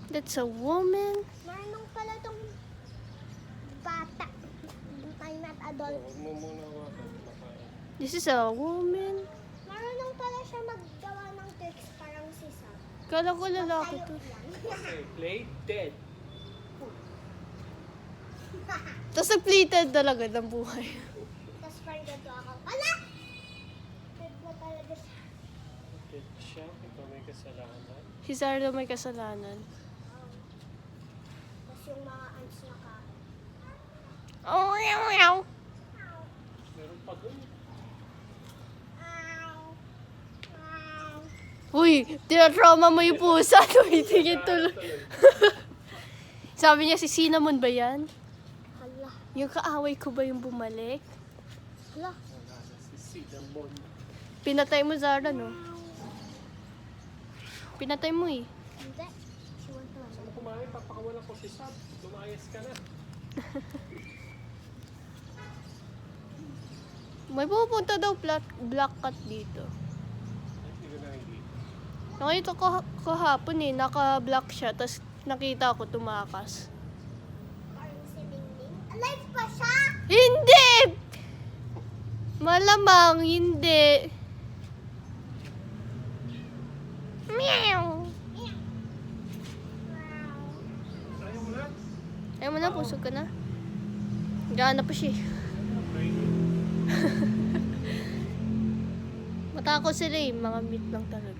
That's a woman. Marunong pala tong bata. I'm not adult. Huwag mo muna hawakan. Makain. This is a woman. Marunong pala siya maggawa ng tricks parang si Sam. Kala ko lalaki Tayo to. lang. Okay, play dead. Tapos nag-pleated talaga ng buhay. Tapos parang ganito ako. Ala! Dead na talaga siya. Dead siya. Ikaw may kasalanan. Si Zardo may kasalanan. Tapos yung mga ants naka... Oh, meow, meow. Meron pa dun. Ow! Ow! Uy, tinatrauma mo yung pusa. Tumitingin tuloy. Sabi niya, si Cinnamon ba yan? Hala. Yung kaaway ko ba yung bumalik? Hala. Wala na si Cinnamon. Pinatay mo, Zara, no? Pinatay mo eh. Hindi. She went to Saan mo kumain? Papakawalan ko si Sam. Lumayas ka na. May pupunta daw black cat dito. Ay, hindi ko nakikita. Nakita ko kahapon eh, naka-black siya, tapos nakita ko tumakas. parang si Mingming. Alive pa siya! Hindi! Malamang, hindi. Meow! Wow. Ayaw mo na? Ayaw mo na, pusog ka na. Gana pa siya eh. Okay. Matakot sila eh, mga meat lang talaga.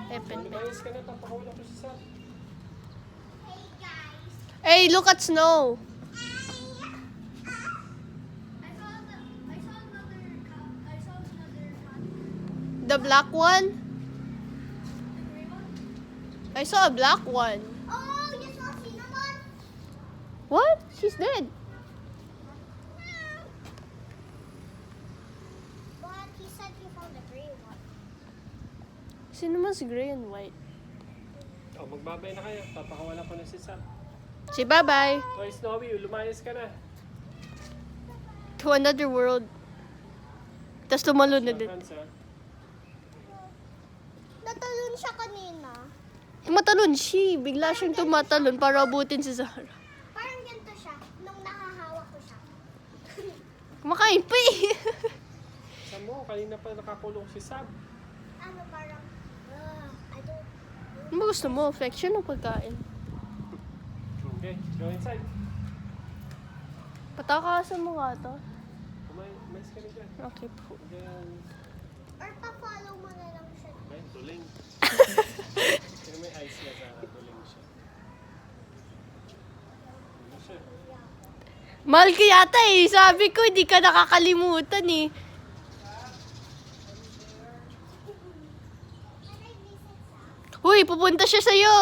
Pepen. Lumayas ka na. Papakawalan ko si Sam. Hey guys! Hey, look at Snow! The black one? I saw a black one. Oh, you saw Cinnamon? What? She's dead. But he said he found a gray one. Cinnamon's gray and white. Oh, magbabay na kayo. Papakawalan ko na si Sam. Say bye-bye Hoy, Snowy, lumayas ka na. to another world. Tapos tumalon na din. Hans, ha? Natalon siya kanina. Tumatalon siya. Bigla siyang tumatalon para abutin si Zara. Parang ganito siya. Nung nakahawak ko siya. Kumakain pa eh. Sam mo, kanina pa nakakulong si Sam. Ano parang... I don't... Ano ba gusto mo? Affection o pagkain? Okay, go inside. Patakasan mo nga to. Umayos ka na dyan. Okay po. Again. Or pa-follow mo na lang siya. Okay, tuling. Pero may ice na sa tuling siya. Ano siya? Mahal ka yata eh. Sabi ko, hindi ka nakakalimutan eh. Huy, pupunta siya sa'yo.